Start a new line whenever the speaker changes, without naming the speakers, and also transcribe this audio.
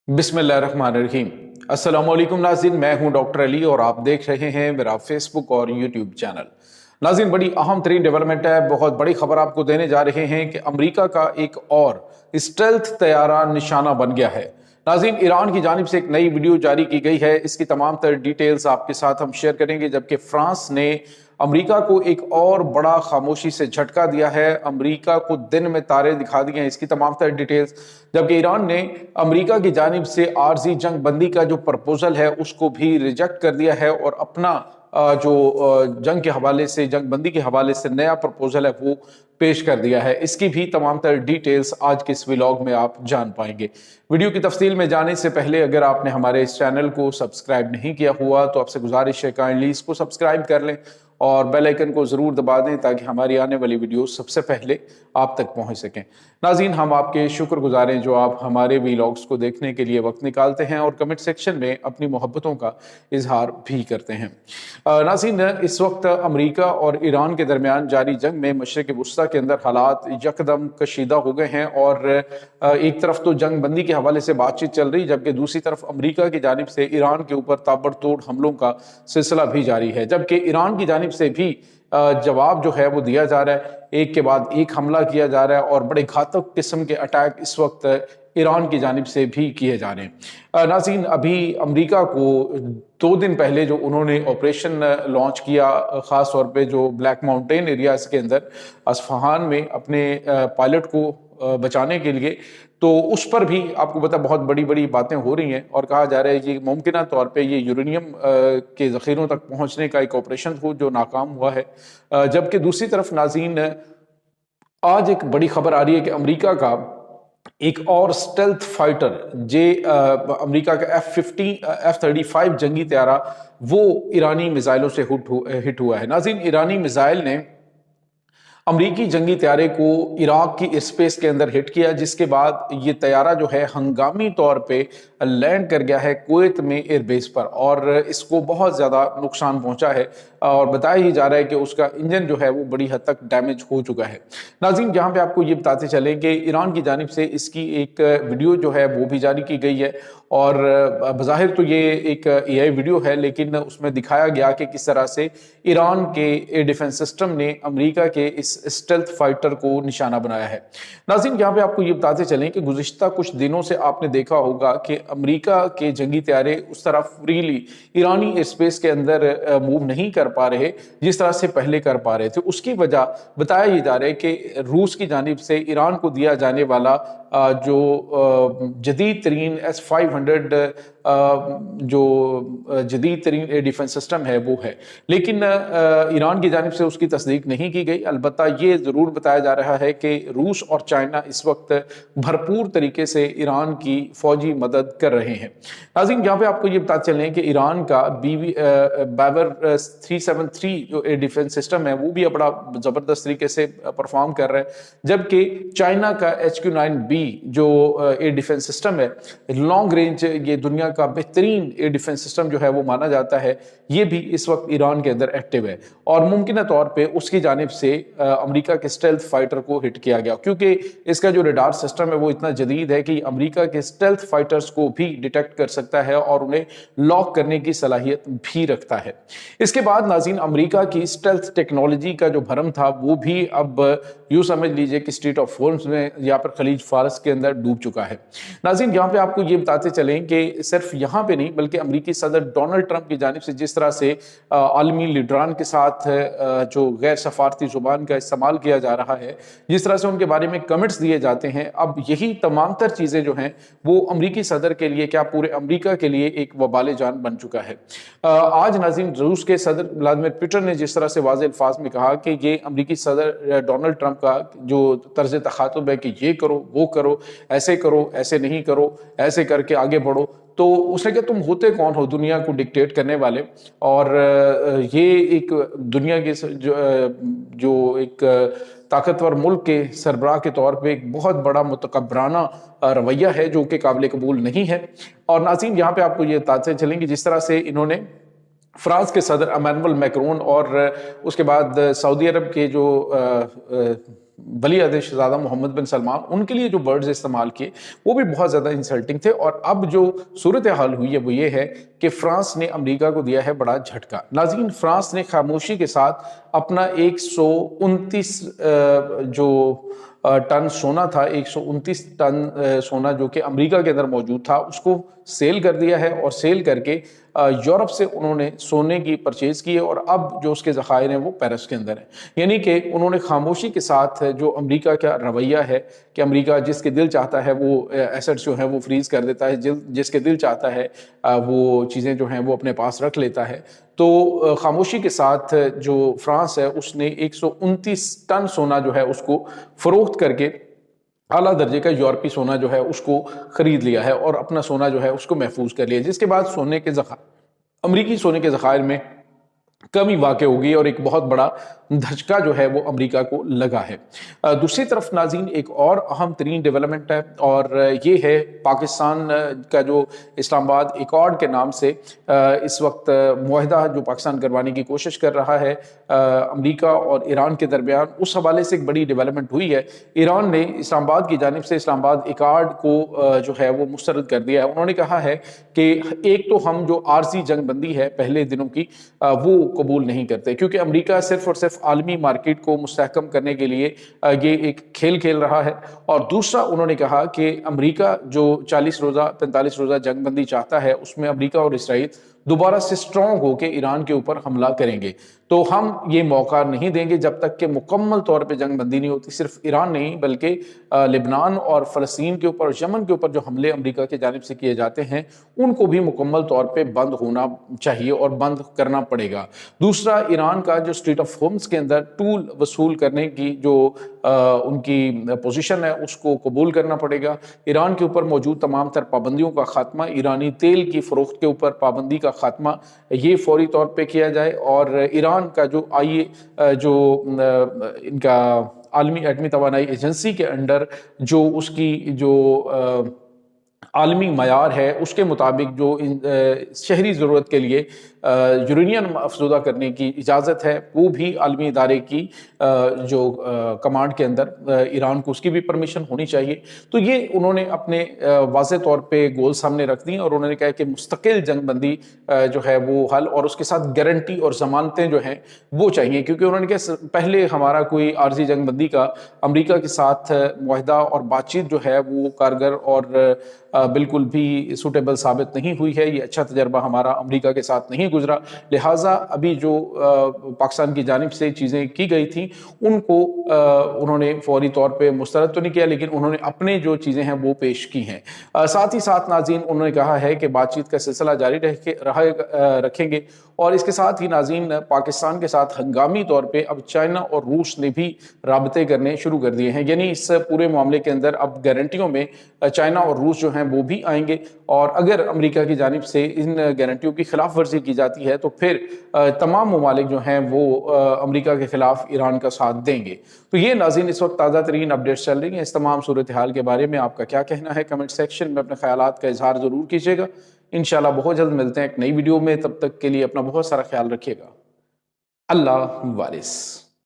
बिस्मिल्लाहिर्रहमानिर्रहीम। अस्सलाम वालेकुम नाज़रीन, मैं हूं डॉक्टर अली और आप देख रहे हैं मेरा फेसबुक और यूट्यूब चैनल। नाज़रीन, बड़ी अहम तरीन डेवलपमेंट है, बहुत बड़ी खबर आपको देने जा रहे हैं कि अमेरिका का एक और स्टेल्थ तैयारा निशाना बन गया है। नाज़रीन, ईरान की जानिब से एक नई वीडियो जारी की गई है, इसकी तमाम तर डिटेल्स आपके साथ हम शेयर करेंगे। जबकि फ्रांस ने अमेरिका को एक और बड़ा खामोशी से झटका दिया है, अमेरिका को दिन में तारे दिखा दिए हैं, इसकी तमाम तर डिटेल्स। जबकि ईरान ने अमेरिका की जानिब से आर्जी जंग बंदी का जो प्रपोजल है उसको भी रिजेक्ट कर दिया है और अपना जो जंग के हवाले से, जंग बंदी के हवाले से नया प्रपोजल है वो पेश कर दिया है। इसकी भी तमाम तर डिटेल्स आज के इस व्लॉग में आप जान पाएंगे। वीडियो की तफसील में जाने से पहले अगर आपने हमारे इस चैनल को सब्सक्राइब नहीं किया हुआ तो आपसे गुजारिश है काइंडली इसको सब्सक्राइब कर लें और बेल आइकन को जरूर दबा दें ताकि हमारी आने वाली वीडियो सबसे पहले आप तक पहुंच सकें। नाज़रीन, हम आपके शुक्रगुजार हैं जो आप हमारे व्लॉग्स को देखने के लिए वक्त निकालते हैं और कमेंट सेक्शन में अपनी मोहब्बतों का इजहार भी करते हैं। नाज़रीन, इस वक्त अमेरिका और ईरान के दरमियान जारी जंग में मशरिक़ वुस्ता के अंदर हालात यकदम कशीदा हो गए हैं और एक तरफ तो जंग बंदी के हवाले से बातचीत चल रही, जबकि दूसरी तरफ अमेरिका की जानिब से ईरान के ऊपर ताबड़तोड़ हमलों का सिलसिला भी जारी है। जबकि ईरान की जानिब से भी जवाब जो है वो दिया जा रहा है, एक के बाद एक हमला किया जा रहा है और बड़े घातक किस्म के अटैक इस वक्त ईरान की जानिब से भी किए जा रहे हैं। नाज़रीन, अभी अमेरिका को 2 दिन पहले जो उन्होंने ऑपरेशन लॉन्च किया, ख़ास तौर पे जो ब्लैक माउंटेन एरियाज के अंदर अस्फहान में अपने पायलट को बचाने के लिए, तो उस पर भी आपको पता बहुत बड़ी बड़ी बातें हो रही हैं और कहा जा रहा है कि मुमकिन तौर पे ये यूरेनियम के ज़ख़ीरों तक पहुंचने का एक ऑपरेशन हो जो नाकाम हुआ है। जबकि दूसरी तरफ नाज़रीन, आज एक बड़ी खबर आ रही है कि अमेरिका का एक और स्टेल्थ फाइटर अमेरिका का F-35 जंगी तैयारा वो ईरानी मिसाइलों से हिट हुआ है। नाज़रीन, ईरानी मिसाइल ने अमरीकी जंगी तैयारे को इराक की स्पेस के अंदर हिट किया, जिसके बाद ये तैयारा जो है हंगामी तौर पे लैंड कर गया है कुवैत में एयरबेस पर और इसको बहुत ज़्यादा नुकसान पहुंचा है और बताया ही जा रहा है कि उसका इंजन जो है वो बड़ी हद तक डैमेज हो चुका है। नाज़रीन, जहां पे आपको ये बताते चलें कि ईरान की जानिब से इसकी एक वीडियो जो है वो भी जारी की गई है और बज़ाहिर तो ये एक AI वीडियो है, लेकिन उसमें दिखाया गया कि किस तरह से ईरान के एयर डिफेंस सिस्टम ने अमेरिका के इस स्टेल्थ फाइटर को निशाना बनाया है। नाज़रीन, यहाँ पे आपको ये बताते चलें कि गुज़िश्ता कुछ दिनों से आपने देखा होगा कि अमेरिका के जंगी तैयारे उस तरह फ्रीली ईरानी एयर स्पेस के अंदर मूव नहीं कर पा रहे जिस तरह से पहले कर पा रहे थे। उसकी वजह बताया ये जा रहा है कि रूस की जानिब से ईरान को दिया जाने वाला जो जदीद तरीन S-500 जो जदीद तरीन एयर डिफेंस सिस्टम है वो है, लेकिन ईरान की जानिब से उसकी तस्दीक नहीं की गई। अलबत्ता ये ज़रूर बताया जा रहा है कि रूस और चाइना इस वक्त भरपूर तरीके से ईरान की फौजी मदद कर रहे हैं। नाज़रीन, यहाँ पे आपको ये बताते चलें कि ईरान का बैवर 373 जो एयर डिफेंस सिस्टम है वो भी बड़ा ज़बरदस्त तरीके से परफॉर्म कर रहा है, जबकि चाइना का HQ-9B जो एयर डिफेंस सिस्टम है, लॉन्ग रेंज, ये दुनिया का बेहतरीन एयर डिफेंस सिस्टम जो है वो माना जाता है, ये भी इस वक्त ईरान के अंदर एक्टिव है और मुमकिन तौर पे उसकी जानिब से अमेरिका के स्टेल्थ फाइटर को हिट किया गया, क्योंकि इसका जो रडार सिस्टम है वो इतना जदीद है कि अमेरिका के स्टेल्थ फाइटर्स को भी डिटेक्ट कर सकता है और उन्हें लॉक करने की सलाहियत भी रखता है। इसके बाद नाज़रीन, अमेरिका की स्टेल्थ टेक्नोलॉजी का जो भरम था वो भी अब यूँ समझ लीजिए कि स्ट्रेट ऑफ होर्मुज़ में या पर खलीज फारस के अंदर डूब चुका है। नाज़रीन, यहाँ पे आपको ये बताते चलें कि सिर्फ यहाँ पे नहीं बल्कि अमेरिकी सदर डोनाल्ड ट्रंप की जानिब से जिस तरह से आलमी लीडरान के साथ जो गैर सफारती जुबान का इस्तेमाल किया जा रहा है, जिस तरह से उनके बारे में कमेंट्स दिए जाते हैं, अब यही तमाम तर चीज़ें जो हैं वो अमेरिकी सदर के लिए, क्या पूरे अमेरिका के लिए एक वबाल जान बन चुका है। आज नाज़रीन, रूस के सदर व्लादिमीर पुतिन ने जिस तरह से वाज़ेह अल्फाज में कहा कि ये अमेरिकी सदर डोनाल्ड ट्रंप का जो तर्ज तखातुब है कि ये करो, वो करो, ऐसे करो, ऐसे नहीं करो, ऐसे करके आगे बढ़ो, तो उसने कहा तुम होते कौन हो दुनिया को डिक्टेट करने वाले। और ये एक दुनिया के जो एक ताकतवर मुल्क के सरबराह के तौर पे एक बहुत बड़ा मुतकब्बराना रवैया है जो कि काबिल कबूल नहीं है। और नाज़रीन, यहाँ पे आपको ये बताते चलेंगे जिस तरह से इन्होंने फ्रांस के सदर इमैनुअल मैक्रोन और उसके बाद सऊदी अरब के जो वली अहद शहजादा मोहम्मद बिन सलमान, उनके लिए जो वर्ड्स इस्तेमाल किए वो भी बहुत ज़्यादा इंसल्टिंग थे। और अब जो सूरत हाल हुई है वो ये है कि फ्रांस ने अमेरिका को दिया है बड़ा झटका। नाज़रीन, फ्रांस ने खामोशी के साथ अपना 129 जो टन सोना था, 129 टन सोना जो कि अमेरिका के अंदर मौजूद था, उसको सेल कर दिया है। और सेल करके यूरोप से उन्होंने सोने की परचेज की है और अब जो उसके ज़खायर हैं वो पेरिस के अंदर हैं। यानी कि उन्होंने खामोशी के साथ जो अमेरिका का रवैया है कि अमेरिका जिसके दिल चाहता है वो एसेट्स जो हैं वो फ्रीज़ कर देता है, जिसके दिल चाहता है वो चीज़ें जो हैं वो अपने पास रख लेता है। तो खामोशी के साथ जो फ्रांस है उसने 129 टन सोना जो है उसको फ़रोख्त करके आला दर्जे का यूरोपी सोना जो है उसको खरीद लिया है और अपना सोना जो है उसको महफूज कर लिया, जिसके बाद सोने के अमरीकी सोने के ज़खायर में कमी वाक़ होगी और एक बहुत बड़ा धचका जो है वो अमेरिका को लगा है। दूसरी तरफ नाज़रीन, एक और अहम तरीन डेवलपमेंट है और ये है पाकिस्तान का जो इस्लामाबाद एकॉर्ड के नाम से इस वक्त मुआहदा जो पाकिस्तान करवाने की कोशिश कर रहा है अमेरिका और ईरान के दरमियान, उस हवाले से एक बड़ी डेवलपमेंट हुई है। ईरान ने इस्लामाबाद की जानिब से इस्लामाबाद एकॉर्ड को जो है वो मुस्तरद कर दिया है। उन्होंने कहा है कि एक तो हम जो आरजी जंग बंदी है पहले दिनों की वो कबूल नहीं करते, क्योंकि अमेरिका सिर्फ और सिर्फ आलमी मार्केट को मुस्तहकम करने के लिए ये एक खेल खेल रहा है। और दूसरा उन्होंने कहा कि अमेरिका जो 40 रोज़ा 45 रोज़ा जंग बंदी चाहता है उसमें अमेरिका और इसराइल दोबारा से स्ट्रॉन्ग होकर ईरान के ऊपर हमला करेंगे। तो हम ये मौका नहीं देंगे जब तक कि मुकम्मल तौर पे जंग बंदी नहीं होती। सिर्फ ईरान नहीं बल्कि लेबनान और फ़लस्तीन के ऊपर, यमन के ऊपर जो हमले अमेरिका की जानिब से किए जाते हैं उनको भी मुकम्मल तौर पे बंद होना चाहिए और बंद करना पड़ेगा। दूसरा, ईरान का जो स्टेट ऑफ होम्स के अंदर टूल वसूल करने की जो उनकी पोजीशन है उसको कबूल करना पड़ेगा। ईरान के ऊपर मौजूद तमाम तर पाबंदियों का खात्मा, ईरानी तेल की फ़रोख्त के ऊपर पाबंदी का खात्मा, ये फौरी तौर पे किया जाए। और ईरान का जो जो इनका आलमी एटमी तवानाई एजेंसी के अंडर जो उसकी जो आलमी मयार है उसके मुताबिक जो शहरी ज़रूरत के लिए यूरेनियम अफज़ुदा करने की इजाज़त है वो भी आलमी इदारे की जो कमांड के अंदर ईरान को उसकी भी परमिशन होनी चाहिए। तो ये उन्होंने अपने वाज़े तौर पे गोल सामने रख दी और उन्होंने कहा कि मुस्तकिल जंग बंदी जो है वो हल और उसके साथ गारंटी और ज़मानतें जो हैं वो चाहिए, क्योंकि उन्होंने कहा पहले हमारा कोई आर्जी जंग बंदी का अमेरिका के साथ मुआहदा और बातचीत जो है वो कारगर और बिल्कुल भी सूटेबल साबित नहीं हुई है। ये अच्छा तजर्बा हमारा अमेरिका के साथ नहीं गुजरा, लिहाजा अभी जो पाकिस्तान की जानिब से चीज़ें की गई थी उनको उन्होंने फौरी तौर पे मुस्तरद तो नहीं किया, लेकिन उन्होंने अपने जो चीज़ें हैं वो पेश की हैं। साथ ही साथ नाज़रीन उन्होंने कहा है कि बातचीत का सिलसिला जारी रखेंगे। और इसके साथ ही नाज़रीन पाकिस्तान के साथ हंगामी तौर पे अब चाइना और रूस ने भी राबते करने शुरू कर दिए हैं, यानी इस पूरे मामले के अंदर अब गारंटियों में चाइना और रूस जो हैं वो भी आएंगे। और अगर अमेरिका की जानिब से इन गारंटियों की खिलाफ वर्जी की जाती है तो फिर तमाम ममालिक जो हैं वो अमेरिका के खिलाफ ईरान का साथ देंगे। तो ये नाज़रीन इस वक्त ताज़ा तरीन अपडेट्स चल रही हैं। इस तमाम सूरत हाल के बारे में आपका क्या कहना है, कमेंट सेक्शन में अपने ख्यालात का इजहार ज़रूर कीजिएगा। इंशाल्लाह बहुत जल्द मिलते हैं एक नई वीडियो में, तब तक के लिए अपना बहुत सारा ख्याल रखिएगा। अल्लाह वारिस।